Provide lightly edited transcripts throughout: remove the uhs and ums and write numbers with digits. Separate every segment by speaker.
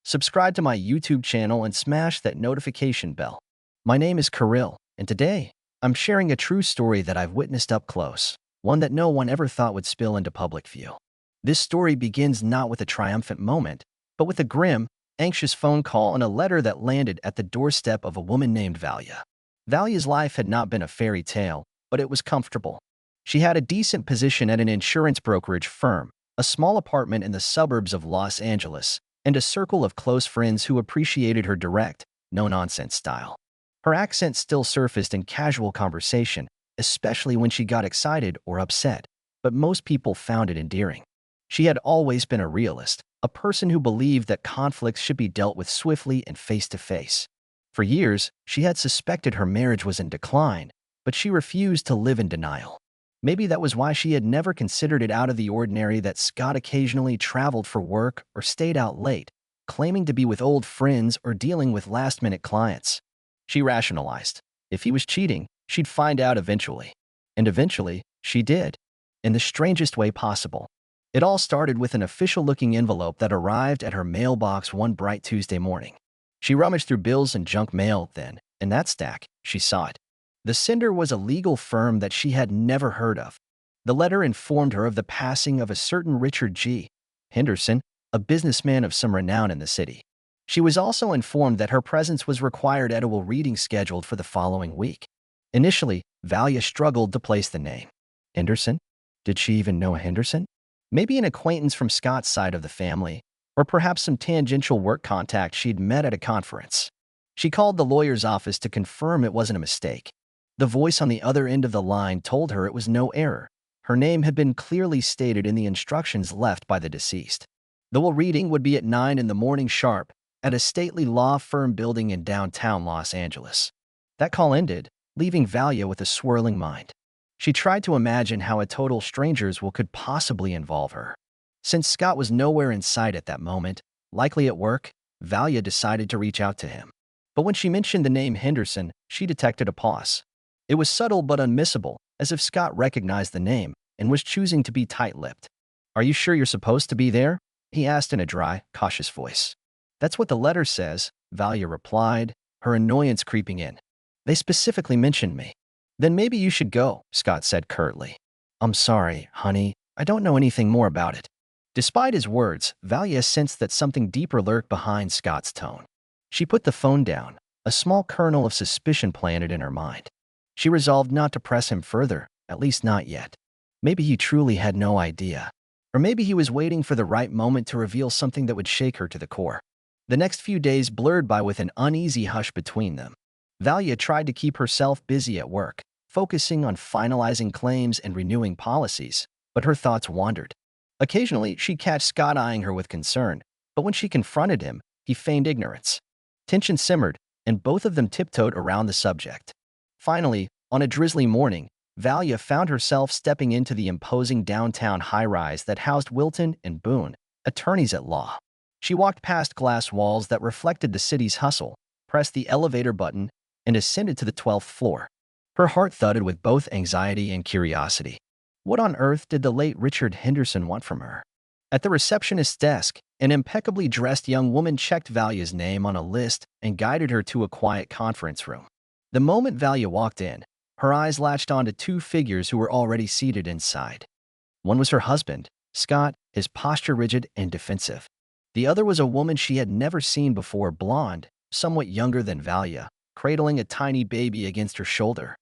Speaker 1: subscribe to my YouTube channel and smash that notification bell. My name is Kirill, and today, I'm sharing a true story that I've witnessed up close, one that no one ever thought would spill into public view. This story begins not with a triumphant moment, but with a grim, anxious phone call and a letter that landed at the doorstep of a woman named Valia. Valia's life had not been a fairy tale, but it was comfortable. She had a decent position at an insurance brokerage firm, a small apartment in the suburbs of Los Angeles, and a circle of close friends who appreciated her direct, no-nonsense style. Her accent still surfaced in casual conversation, especially when she got excited or upset, but most people found it endearing. She had always been a realist, a person who believed that conflicts should be dealt with swiftly and face-to-face. For years, she had suspected her marriage was in decline, but she refused to live in denial. Maybe that was why she had never considered it out of the ordinary that Scott occasionally traveled for work or stayed out late, claiming to be with old friends or dealing with last-minute clients. She rationalized. If he was cheating, she'd find out eventually. And eventually, she did. In the strangest way possible. It all started with an official-looking envelope that arrived at her mailbox one bright Tuesday morning. She rummaged through bills and junk mail then, in that stack, she saw it. The sender was a legal firm that she had never heard of. The letter informed her of the passing of a certain Richard G. Henderson, a businessman of some renown in the city. She was also informed that her presence was required at a will reading scheduled for the following week. Initially, Valia struggled to place the name. Henderson? Did she even know a Henderson? Maybe an acquaintance from Scott's side of the family, or perhaps some tangential work contact she'd met at a conference. She called the lawyer's office to confirm it wasn't a mistake. The voice on the other end of the line told her it was no error. Her name had been clearly stated in the instructions left by the deceased. The will reading would be at 9 a.m. sharp at a stately law firm building in downtown Los Angeles. That call ended, leaving Valia with a swirling mind. She tried to imagine how a total stranger's will could possibly involve her. Since Scott was nowhere in sight at that moment, likely at work, Valia decided to reach out to him. But when she mentioned the name Henderson, she detected a pause. It was subtle but unmissable, as if Scott recognized the name and was choosing to be tight-lipped. "Are you sure you're supposed to be there?" he asked in a dry, cautious voice. "That's what the letter says," Valia replied, her annoyance creeping in. "They specifically mentioned me." "Then maybe you should go," Scott said curtly. "I'm sorry, honey. I don't know anything more about it." Despite his words, Valia sensed that something deeper lurked behind Scott's tone. She put the phone down, a small kernel of suspicion planted in her mind. She resolved not to press him further, at least not yet. Maybe he truly had no idea. Or maybe he was waiting for the right moment to reveal something that would shake her to the core. The next few days blurred by with an uneasy hush between them. Valia tried to keep herself busy at work, focusing on finalizing claims and renewing policies, but her thoughts wandered. Occasionally, she'd catch Scott eyeing her with concern, but when she confronted him, he feigned ignorance. Tension simmered, and both of them tiptoed around the subject. Finally, on a drizzly morning, Valia found herself stepping into the imposing downtown high-rise that housed Wilton and Boone, attorneys at law. She walked past glass walls that reflected the city's hustle, pressed the elevator button, and ascended to the 12th floor. Her heart thudded with both anxiety and curiosity. What on earth did the late Richard Henderson want from her? At the receptionist's desk, an impeccably dressed young woman checked Valia's name on a list and guided her to a quiet conference room. The moment Valia walked in, her eyes latched onto two figures who were already seated inside. One was her husband, Scott, his posture rigid and defensive. The other was a woman she had never seen before, blonde, somewhat younger than Valia, cradling a tiny baby against her shoulder.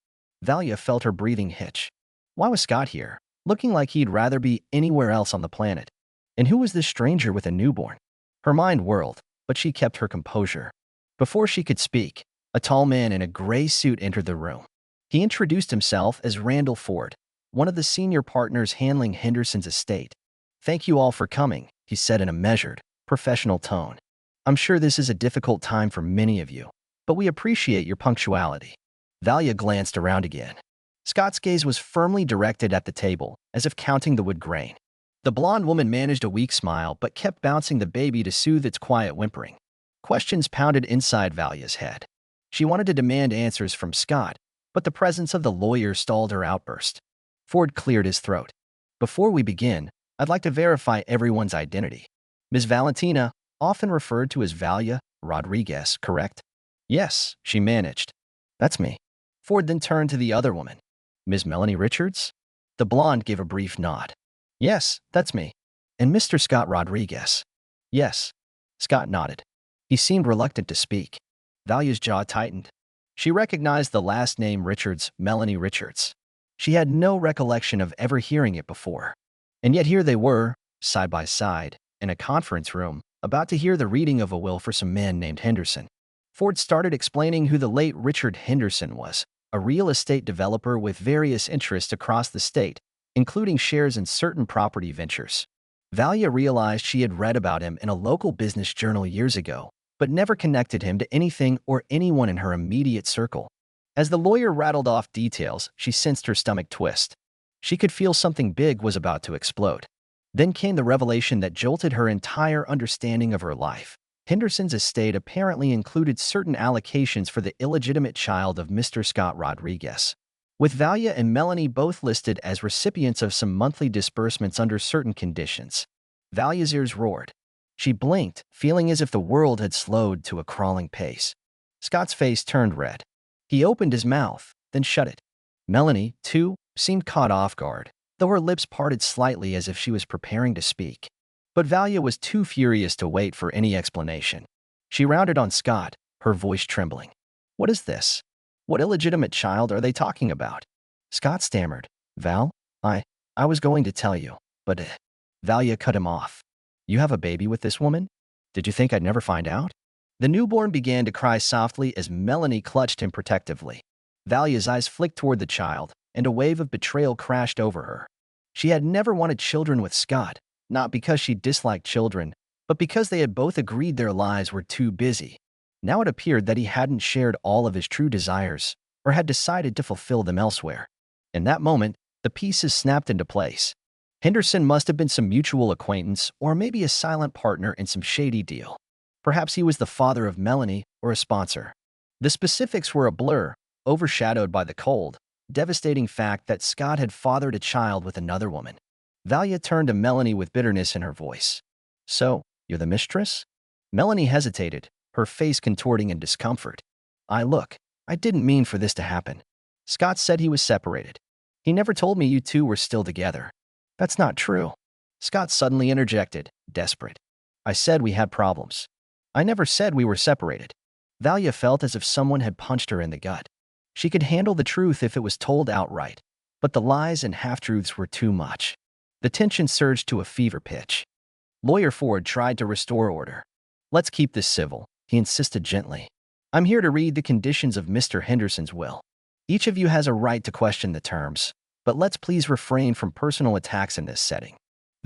Speaker 1: Valia felt her breathing hitch. Why was Scott here, looking like he'd rather be anywhere else on the planet? And who was this stranger with a newborn? Her mind whirled, but she kept her composure. Before she could speak, a tall man in a gray suit entered the room. He introduced himself as Randall Ford, one of the senior partners handling Henderson's estate. "Thank you all for coming," he said in a measured, professional tone. "I'm sure this is a difficult time for many of you, but we appreciate your punctuality." Valia glanced around again. Scott's gaze was firmly directed at the table, as if counting the wood grain. The blonde woman managed a weak smile but kept bouncing the baby to soothe its quiet whimpering. Questions pounded inside Valia's head. She wanted to demand answers from Scott, but the presence of the lawyer stalled her outburst. Ford cleared his throat. "Before we begin, I'd like to verify everyone's identity. Ms. Valentina, often referred to as Valia Rodriguez, correct? Yes, she managed. That's me. Ford then turned to the other woman. Ms. Melanie Richards? The blonde gave a brief nod. Yes, that's me. And Mr. Scott Rodriguez? Yes. Scott nodded. He seemed reluctant to speak. Valia's jaw tightened. She recognized the last name Richards, Melanie Richards. She had no recollection of ever hearing it before. And yet here they were, side by side, in a conference room, about to hear the reading of a will for some man named Henderson. Ford started explaining who the late Richard Henderson was, a real estate developer with various interests across the state, including shares in certain property ventures. Valia realized she had read about him in a local business journal years ago, but never connected him to anything or anyone in her immediate circle. As the lawyer rattled off details, she sensed her stomach twist. She could feel something big was about to explode. Then came the revelation that jolted her entire understanding of her life. Henderson's estate apparently included certain allocations for the illegitimate child of Mr. Scott Rodriguez, with Valia and Melanie both listed as recipients of some monthly disbursements under certain conditions. Valia's ears roared. She blinked, feeling as if the world had slowed to a crawling pace. Scott's face turned red. He opened his mouth, then shut it. Melanie, too, seemed caught off guard, though her lips parted slightly as if she was preparing to speak. But Valia was too furious to wait for any explanation. She rounded on Scott, her voice trembling. What is this? What illegitimate child are they talking about? Scott stammered. Val, I was going to tell you, but Valia cut him off. You have a baby with this woman? Did you think I'd never find out? The newborn began to cry softly as Melanie clutched him protectively. Valia's eyes flicked toward the child, and a wave of betrayal crashed over her. She had never wanted children with Scott, not because she disliked children, but because they had both agreed their lives were too busy. Now it appeared that he hadn't shared all of his true desires, or had decided to fulfill them elsewhere. In that moment, the pieces snapped into place. Henderson must have been some mutual acquaintance, or maybe a silent partner in some shady deal. Perhaps he was the father of Melanie or a sponsor. The specifics were a blur, overshadowed by the cold, devastating fact that Scott had fathered a child with another woman. Valia turned to Melanie with bitterness in her voice. So, you're the mistress? Melanie hesitated, her face contorting in discomfort. Look, I didn't mean for this to happen. Scott said he was separated. He never told me you two were still together. That's not true. Scott suddenly interjected, desperate. I said we had problems. I never said we were separated. Valia felt as if someone had punched her in the gut. She could handle the truth if it was told outright, but the lies and half-truths were too much. The tension surged to a fever pitch. Lawyer Ford tried to restore order. Let's keep this civil, he insisted gently. I'm here to read the conditions of Mr. Henderson's will. Each of you has a right to question the terms, but let's please refrain from personal attacks in this setting.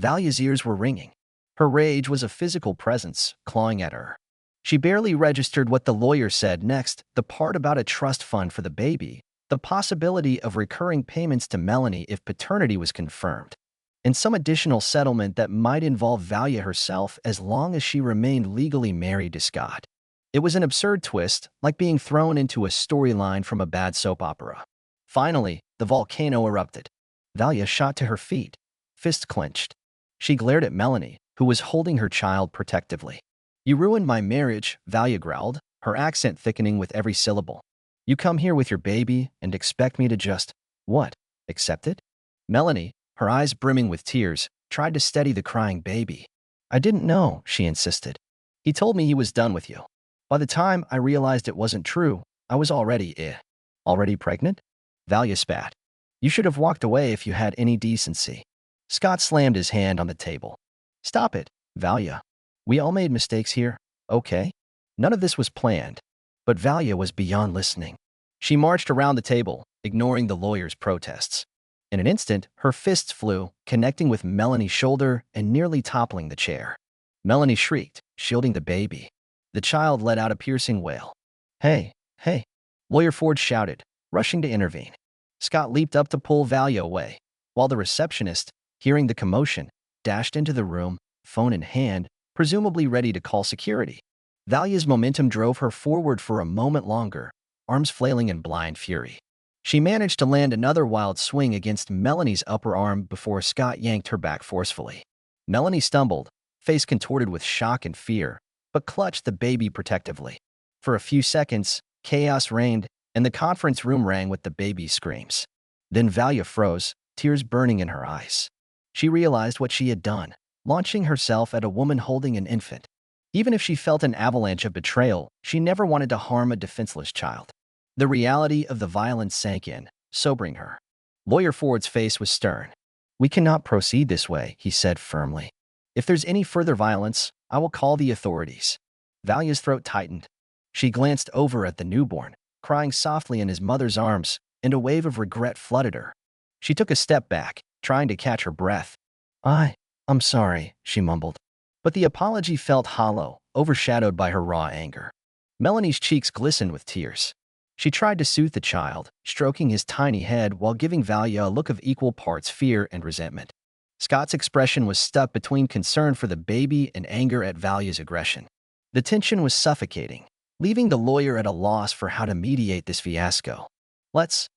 Speaker 1: Valia's ears were ringing. Her rage was a physical presence, clawing at her. She barely registered what the lawyer said next, the part about a trust fund for the baby, the possibility of recurring payments to Melanie if paternity was confirmed, and some additional settlement that might involve Valia herself as long as she remained legally married to Scott. It was an absurd twist, like being thrown into a storyline from a bad soap opera. Finally, the volcano erupted. Valia shot to her feet, fists clenched. She glared at Melanie, who was holding her child protectively. You ruined my marriage, Valia growled, her accent thickening with every syllable. You come here with your baby and expect me to just, what, accept it? Melanie, her eyes brimming with tears, tried to steady the crying baby. I didn't know, she insisted. He told me he was done with you. By the time I realized it wasn't true, I was already pregnant? Valia spat. You should have walked away if you had any decency. Scott slammed his hand on the table. Stop it, Valia. We all made mistakes here, okay? None of this was planned, but Valia was beyond listening. She marched around the table, ignoring the lawyer's protests. In an instant, her fists flew, connecting with Melanie's shoulder and nearly toppling the chair. Melanie shrieked, shielding the baby. The child let out a piercing wail. Hey, Lawyer Ford shouted, rushing to intervene. Scott leaped up to pull Valia away, while the receptionist, hearing the commotion, dashed into the room, phone in hand, presumably ready to call security. Valia's momentum drove her forward for a moment longer, arms flailing in blind fury. She managed to land another wild swing against Melanie's upper arm before Scott yanked her back forcefully. Melanie stumbled, face contorted with shock and fear, but clutched the baby protectively. For a few seconds, chaos reigned, and the conference room rang with the baby's screams. Then Valia froze, tears burning in her eyes. She realized what she had done, launching herself at a woman holding an infant. Even if she felt an avalanche of betrayal, she never wanted to harm a defenseless child. The reality of the violence sank in, sobering her. Lawyer Ford's face was stern. "We cannot proceed this way," he said firmly. "If there's any further violence, I will call the authorities." Valia's throat tightened. She glanced over at the newborn, crying softly in his mother's arms, and a wave of regret flooded her. She took a step back, trying to catch her breath. I'm sorry," she mumbled. But the apology felt hollow, overshadowed by her raw anger. Melanie's cheeks glistened with tears. She tried to soothe the child, stroking his tiny head while giving Valia a look of equal parts fear and resentment. Scott's expression was stuck between concern for the baby and anger at Valia's aggression. The tension was suffocating, leaving the lawyer at a loss for how to mediate this fiasco. Let's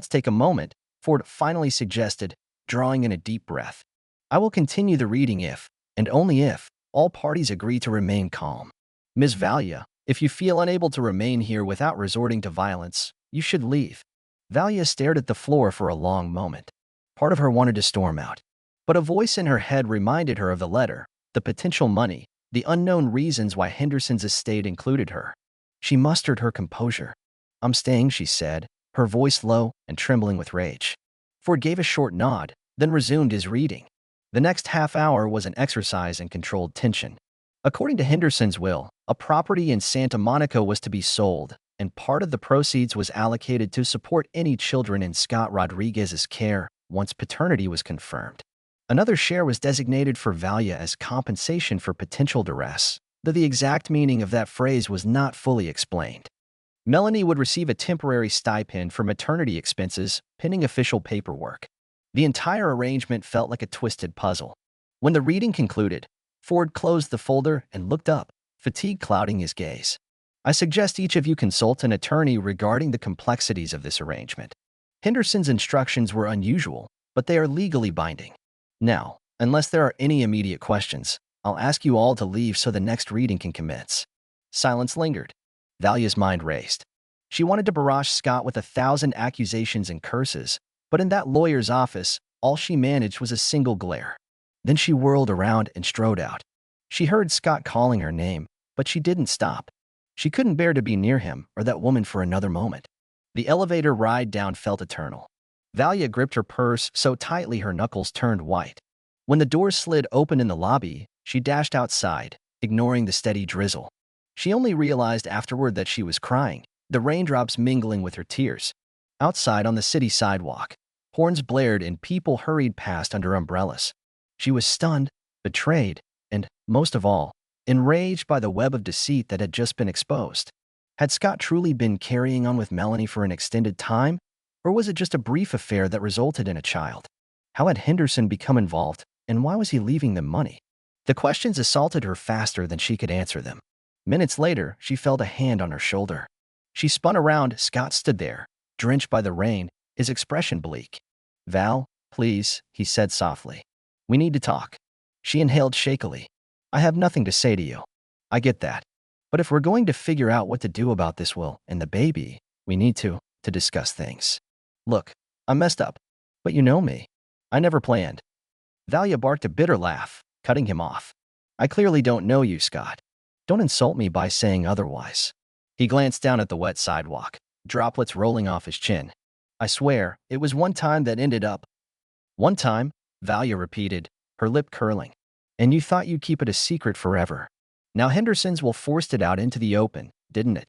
Speaker 1: take a moment," Ford finally suggested, drawing in a deep breath. "I will continue the reading if, and only if, all parties agree to remain calm. Ms. Valia, if you feel unable to remain here without resorting to violence, you should leave." Valia stared at the floor for a long moment. Part of her wanted to storm out. But a voice in her head reminded her of the letter, the potential money, the unknown reasons why Henderson's estate included her. She mustered her composure. "I'm staying," she said, her voice low and trembling with rage. Ford gave a short nod, then resumed his reading. The next half hour was an exercise in controlled tension. According to Henderson's will, a property in Santa Monica was to be sold, and part of the proceeds was allocated to support any children in Scott Rodriguez's care once paternity was confirmed. Another share was designated for Valia as compensation for potential duress, though the exact meaning of that phrase was not fully explained. Melanie would receive a temporary stipend for maternity expenses, pending official paperwork. The entire arrangement felt like a twisted puzzle. When the reading concluded, Ford closed the folder and looked up, fatigue clouding his gaze. "I suggest each of you consult an attorney regarding the complexities of this arrangement. Henderson's instructions were unusual, but they are legally binding. Now, unless there are any immediate questions, I'll ask you all to leave so the next reading can commence." Silence lingered. Valia's mind raced. She wanted to barrage Scott with 1,000 accusations and curses, but in that lawyer's office, all she managed was a single glare. Then she whirled around and strode out. She heard Scott calling her name, but she didn't stop. She couldn't bear to be near him or that woman for another moment. The elevator ride down felt eternal. Valia gripped her purse so tightly her knuckles turned white. When the doors slid open in the lobby, she dashed outside, ignoring the steady drizzle. She only realized afterward that she was crying, the raindrops mingling with her tears. Outside on the city sidewalk, horns blared and people hurried past under umbrellas. She was stunned, betrayed, and, most of all, enraged by the web of deceit that had just been exposed. Had Scott truly been carrying on with Melanie for an extended time, or was it just a brief affair that resulted in a child? How had Henderson become involved, and why was he leaving them money? The questions assaulted her faster than she could answer them. Minutes later, she felt a hand on her shoulder. She spun around. Scott stood there, drenched by the rain, his expression bleak. "Val, please," he said softly. "We need to talk." She inhaled shakily. "I have nothing to say to you. I get that. But if we're going to figure out what to do about this will and the baby, we need to discuss things. Look, I messed up. But you know me. I never planned." Valia barked a bitter laugh, cutting him off. "I clearly don't know you, Scott. Don't insult me by saying otherwise." He glanced down at the wet sidewalk, droplets rolling off his chin. "I swear, it was one time that ended up." "One time," Valia repeated, her lip curling. "And you thought you'd keep it a secret forever. Now Henderson's will forced it out into the open, didn't it?"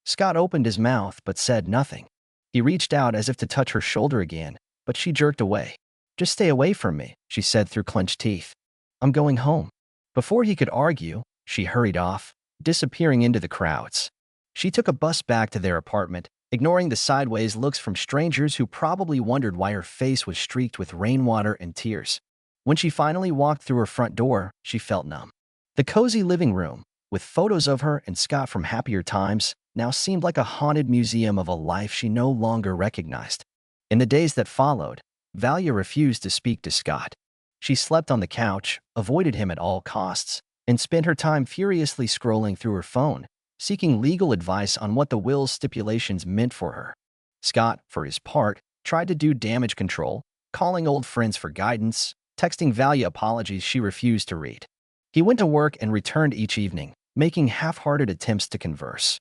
Speaker 1: Scott opened his mouth but said nothing. He reached out as if to touch her shoulder again, but she jerked away. "Just stay away from me," she said through clenched teeth. "I'm going home." Before he could argue, she hurried off, disappearing into the crowds. She took a bus back to their apartment, ignoring the sideways looks from strangers who probably wondered why her face was streaked with rainwater and tears. When she finally walked through her front door, she felt numb. The cozy living room, with photos of her and Scott from happier times, now seemed like a haunted museum of a life she no longer recognized. In the days that followed, Valia refused to speak to Scott. She slept on the couch, avoided him at all costs, and spent her time furiously scrolling through her phone, seeking legal advice on what the will's stipulations meant for her. Scott, for his part, tried to do damage control, calling old friends for guidance, texting Valia apologies she refused to read. He went to work and returned each evening, making half-hearted attempts to converse.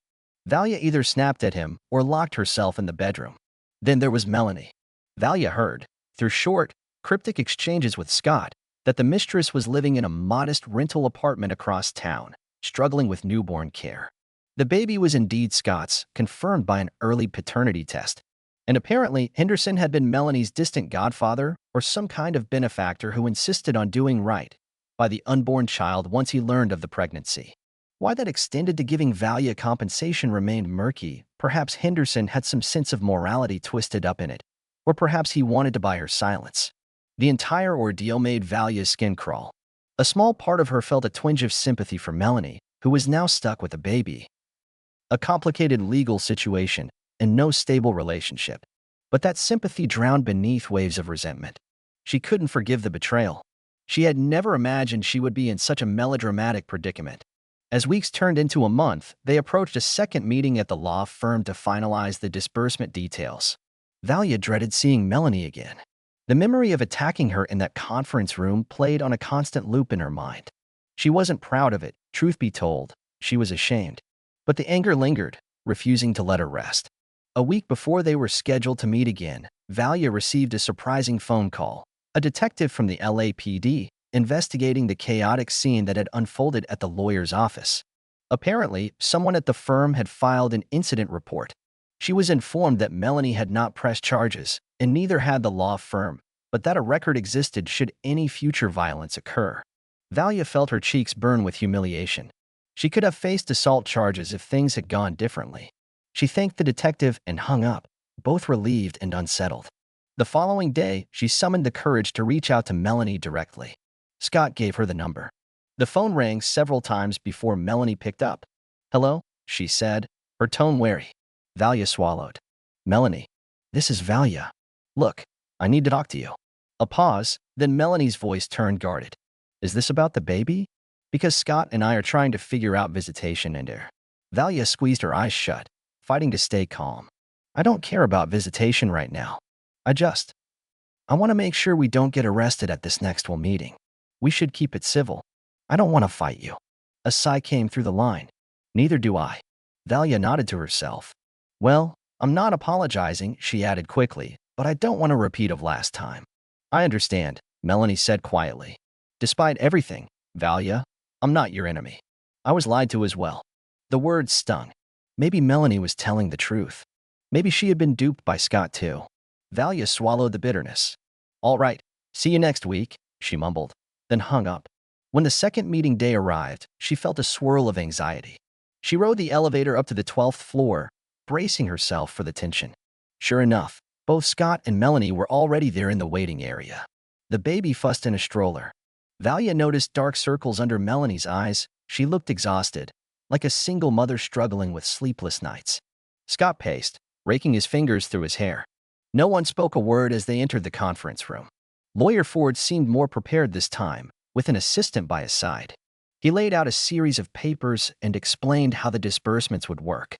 Speaker 1: Valia either snapped at him or locked herself in the bedroom. Then there was Melanie. Valia heard, through short, cryptic exchanges with Scott, that the mistress was living in a modest rental apartment across town, struggling with newborn care. The baby was indeed Scott's, confirmed by an early paternity test. And apparently, Henderson had been Melanie's distant godfather or some kind of benefactor who insisted on doing right by the unborn child once he learned of the pregnancy. Why that extended to giving Valia compensation remained murky. Perhaps Henderson had some sense of morality twisted up in it, or perhaps he wanted to buy her silence. The entire ordeal made Valia's skin crawl. A small part of her felt a twinge of sympathy for Melanie, who was now stuck with a baby. A complicated legal situation and no stable relationship. But that sympathy drowned beneath waves of resentment. She couldn't forgive the betrayal. She had never imagined she would be in such a melodramatic predicament. As weeks turned into a month, they approached a second meeting at the law firm to finalize the disbursement details. Valia dreaded seeing Melanie again. The memory of attacking her in that conference room played on a constant loop in her mind. She wasn't proud of it, truth be told. She was ashamed. But the anger lingered, refusing to let her rest. A week before they were scheduled to meet again, Valia received a surprising phone call. A detective from the LAPD, investigating the chaotic scene that had unfolded at the lawyer's office. Apparently, someone at the firm had filed an incident report. She was informed that Melanie had not pressed charges, and neither had the law firm, but that a record existed should any future violence occur. Valia felt her cheeks burn with humiliation. She could have faced assault charges if things had gone differently. She thanked the detective and hung up, both relieved and unsettled. The following day, she summoned the courage to reach out to Melanie directly. Scott gave her the number. The phone rang several times before Melanie picked up. "Hello," she said, her tone wary. Valia swallowed. "Melanie, this is Valia. Look, I need to talk to you." A pause, then Melanie's voice turned guarded. "Is this about the baby? Because Scott and I are trying to figure out visitation and air." Valia squeezed her eyes shut, fighting to stay calm. "I don't care about visitation right now. I want to make sure we don't get arrested at this next meeting. We should keep it civil. I don't want to fight you." A sigh came through the line. "Neither do I." Valia nodded to herself. "Well, I'm not apologizing," she added quickly, "but I don't want a repeat of last time." "I understand," Melanie said quietly. "Despite everything, Valia, I'm not your enemy. I was lied to as well." The words stung. Maybe Melanie was telling the truth. Maybe she had been duped by Scott too. Valia swallowed the bitterness. "All right, see you next week," she mumbled, then hung up. When the second meeting day arrived, she felt a swirl of anxiety. She rode the elevator up to the 12th floor, bracing herself for the tension. Sure enough, both Scott and Melanie were already there in the waiting area. The baby fussed in a stroller. Valia noticed dark circles under Melanie's eyes. She looked exhausted, like a single mother struggling with sleepless nights. Scott paced, raking his fingers through his hair. No one spoke a word as they entered the conference room. Lawyer Ford seemed more prepared this time, with an assistant by his side. He laid out a series of papers and explained how the disbursements would work.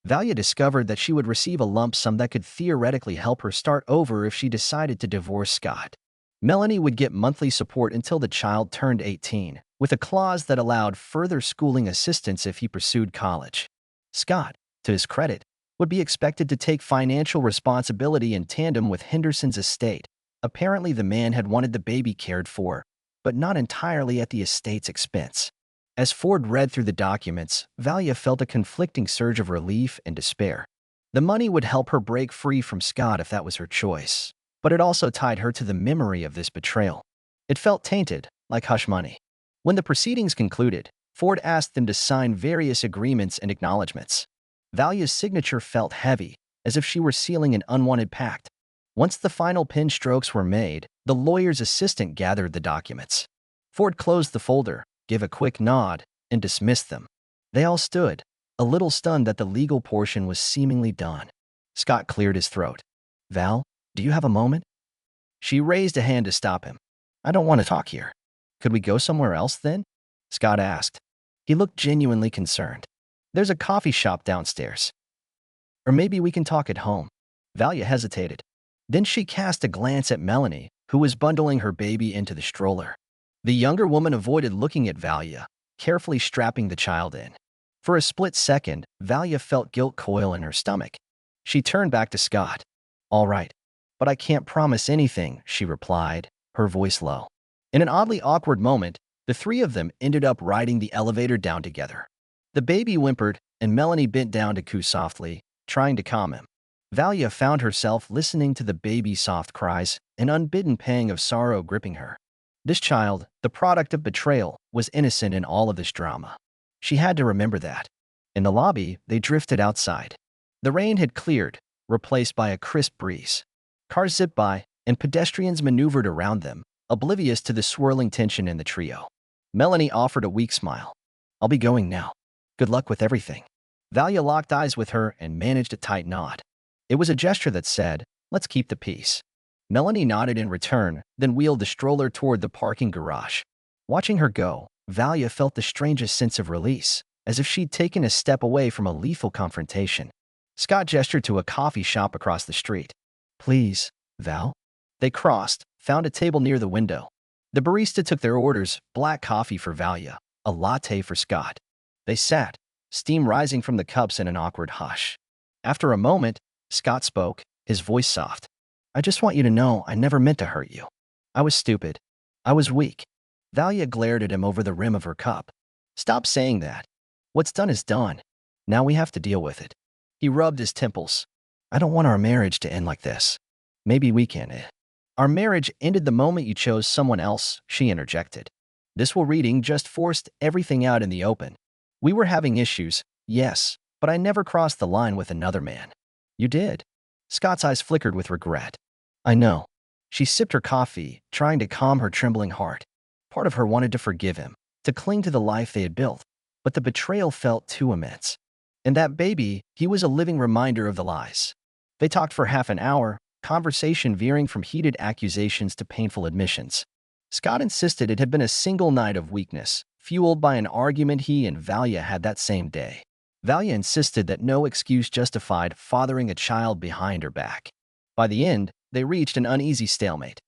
Speaker 1: Valia discovered that she would receive a lump sum that could theoretically help her start over if she decided to divorce Scott. Melanie would get monthly support until the child turned 18, with a clause that allowed further schooling assistance if he pursued college. Scott, to his credit, would be expected to take financial responsibility in tandem with Henderson's estate. Apparently, the man had wanted the baby cared for, but not entirely at the estate's expense. As Ford read through the documents, Valia felt a conflicting surge of relief and despair. The money would help her break free from Scott if that was her choice, but it also tied her to the memory of this betrayal. It felt tainted, like hush money. When the proceedings concluded, Ford asked them to sign various agreements and acknowledgments. Valia's signature felt heavy, as if she were sealing an unwanted pact. Once the final pen strokes were made, the lawyer's assistant gathered the documents. Ford closed the folder, gave a quick nod, and dismissed them. They all stood, a little stunned that the legal portion was seemingly done. Scott cleared his throat. "Val, do you have a moment?" She raised a hand to stop him. "I don't want to talk here. Could we go somewhere else then?" Scott asked. He looked genuinely concerned. There's a coffee shop downstairs. Or maybe we can talk at home. Valia hesitated. Then she cast a glance at Melanie, who was bundling her baby into the stroller. The younger woman avoided looking at Valia, carefully strapping the child in. For a split second, Valia felt guilt coil in her stomach. She turned back to Scott. All right, but I can't promise anything, she replied, her voice low. In an oddly awkward moment, the three of them ended up riding the elevator down together. The baby whimpered, and Melanie bent down to coo softly, trying to calm him. Valia found herself listening to the baby's soft cries, an unbidden pang of sorrow gripping her. This child, the product of betrayal, was innocent in all of this drama. She had to remember that. In the lobby, they drifted outside. The rain had cleared, replaced by a crisp breeze. Cars zipped by, and pedestrians maneuvered around them, oblivious to the swirling tension in the trio. Melanie offered a weak smile. I'll be going now. Good luck with everything. Valia locked eyes with her and managed a tight nod. It was a gesture that said, let's keep the peace. Melanie nodded in return, then wheeled the stroller toward the parking garage. Watching her go, Valia felt the strangest sense of release, as if she'd taken a step away from a lethal confrontation. Scott gestured to a coffee shop across the street. Please, Val. They crossed, found a table near the window. The barista took their orders, black coffee for Valia, a latte for Scott. They sat, steam rising from the cups in an awkward hush. After a moment, Scott spoke, his voice soft. I just want you to know I never meant to hurt you. I was stupid. I was weak. Valia glared at him over the rim of her cup. Stop saying that. What's done is done. Now we have to deal with it. He rubbed his temples. I don't want our marriage to end like this. Maybe we can. Our marriage ended the moment you chose someone else, she interjected. This reading just forced everything out in the open. We were having issues, yes, but I never crossed the line with another man. You did. Scott's eyes flickered with regret. I know. She sipped her coffee, trying to calm her trembling heart. Part of her wanted to forgive him, to cling to the life they had built, but the betrayal felt too immense. And that baby, he was a living reminder of the lies. They talked for half an hour, conversation veering from heated accusations to painful admissions. Scott insisted it had been a single night of weakness, fueled by an argument he and Valia had that same day. Valia insisted that no excuse justified fathering a child behind her back. By the end, they reached an uneasy stalemate.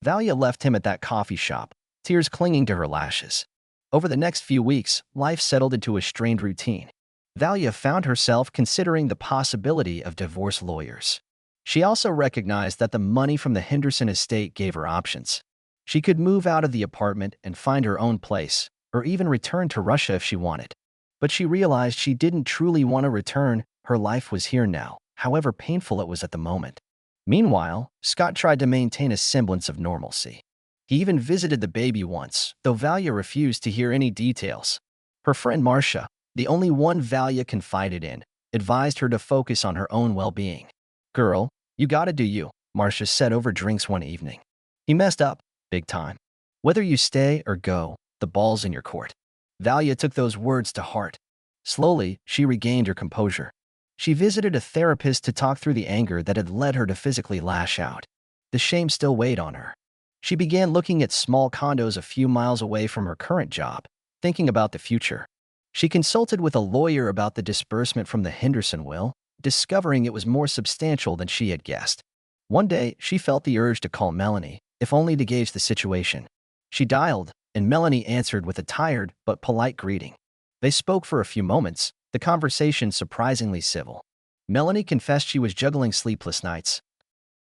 Speaker 1: Valia left him at that coffee shop, tears clinging to her lashes. Over the next few weeks, life settled into a strained routine. Valia found herself considering the possibility of divorce lawyers. She also recognized that the money from the Henderson estate gave her options. She could move out of the apartment and find her own place, or even return to Russia if she wanted. But she realized she didn't truly want to return. Her life was here now, however painful it was at the moment. Meanwhile, Scott tried to maintain a semblance of normalcy. He even visited the baby once, though Valia refused to hear any details. Her friend Marcia, the only one Valia confided in, advised her to focus on her own well-being. Girl, you gotta do you, Marcia said over drinks one evening. He messed up, big time. Whether you stay or go, the ball's in your court. Valia took those words to heart. Slowly, she regained her composure. She visited a therapist to talk through the anger that had led her to physically lash out. The shame still weighed on her. She began looking at small condos a few miles away from her current job, thinking about the future. She consulted with a lawyer about the disbursement from the Henderson will, discovering it was more substantial than she had guessed. One day, she felt the urge to call Melanie, if only to gauge the situation. She dialed, and Melanie answered with a tired but polite greeting. They spoke for a few moments, the conversation surprisingly civil. Melanie confessed she was juggling sleepless nights,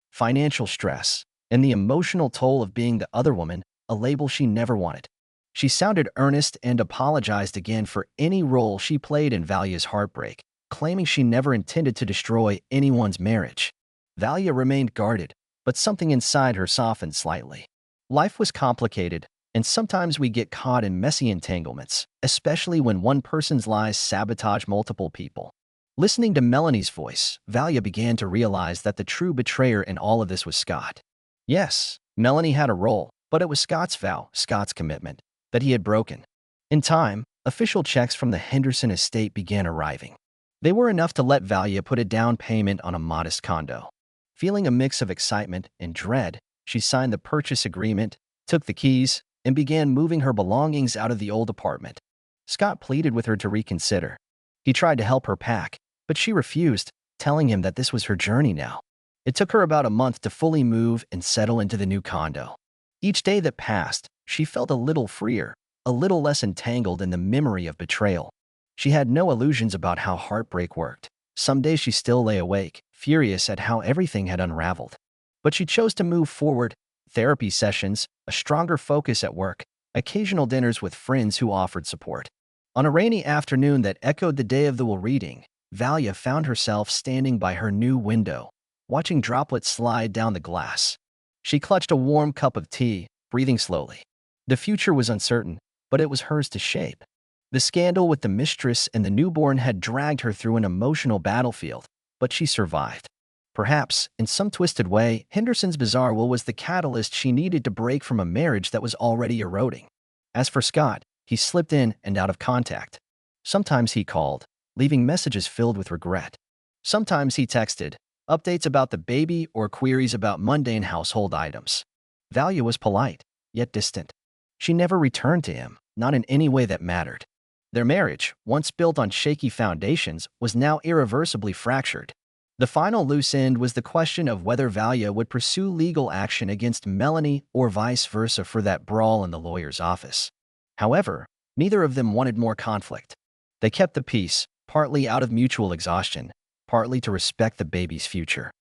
Speaker 1: financial stress, and the emotional toll of being the other woman, a label she never wanted. She sounded earnest and apologized again for any role she played in Valia's heartbreak, claiming she never intended to destroy anyone's marriage. Valia remained guarded, but something inside her softened slightly. Life was complicated, and sometimes we get caught in messy entanglements, especially when one person's lies sabotage multiple people. Listening to Melanie's voice, Valia began to realize that the true betrayer in all of this was Scott. Yes, Melanie had a role, but it was Scott's vow, Scott's commitment, that he had broken. In time, official checks from the Henderson estate began arriving. They were enough to let Valia put a down payment on a modest condo. Feeling a mix of excitement and dread, she signed the purchase agreement, took the keys, and began moving her belongings out of the old apartment. Scott pleaded with her to reconsider. He tried to help her pack, but she refused, telling him that this was her journey now. It took her about a month to fully move and settle into the new condo. Each day that passed, she felt a little freer, a little less entangled in the memory of betrayal. She had no illusions about how heartbreak worked. Some days she still lay awake, furious at how everything had unraveled. But she chose to move forward. Therapy sessions, a stronger focus at work, occasional dinners with friends who offered support. On a rainy afternoon that echoed the day of the will reading, Valia found herself standing by her new window, watching droplets slide down the glass. She clutched a warm cup of tea, breathing slowly. The future was uncertain, but it was hers to shape. The scandal with the mistress and the newborn had dragged her through an emotional battlefield, but she survived. Perhaps, in some twisted way, Henderson's bizarre will was the catalyst she needed to break from a marriage that was already eroding. As for Scott, he slipped in and out of contact. Sometimes he called, leaving messages filled with regret. Sometimes he texted, updates about the baby or queries about mundane household items. Valia was polite, yet distant. She never returned to him, not in any way that mattered. Their marriage, once built on shaky foundations, was now irreversibly fractured. The final loose end was the question of whether Valia would pursue legal action against Melanie or vice versa for that brawl in the lawyer's office. However, neither of them wanted more conflict. They kept the peace, partly out of mutual exhaustion, partly to respect the baby's future.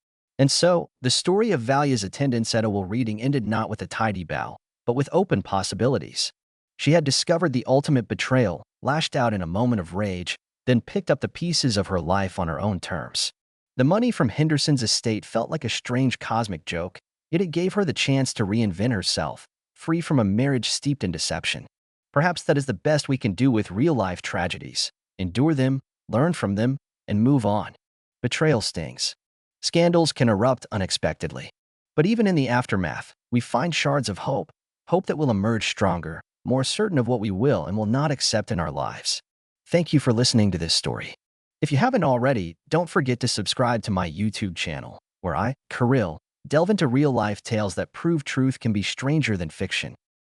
Speaker 1: And so, the story of Valia's attendance at a will reading ended not with a tidy bow, but with open possibilities. She had discovered the ultimate betrayal, lashed out in a moment of rage, then picked up the pieces of her life on her own terms. The money from Henderson's estate felt like a strange cosmic joke, yet it gave her the chance to reinvent herself, free from a marriage steeped in deception. Perhaps that is the best we can do with real-life tragedies. Endure them, learn from them, and move on. Betrayal stings. Scandals can erupt unexpectedly. But even in the aftermath, we find shards of hope, hope that will emerge stronger, more certain of what we will and will not accept in our lives. Thank you for listening to this story. If you haven't already, don't forget to subscribe to my YouTube channel, where I, Kirill, delve into real-life tales that prove truth can be stranger than fiction.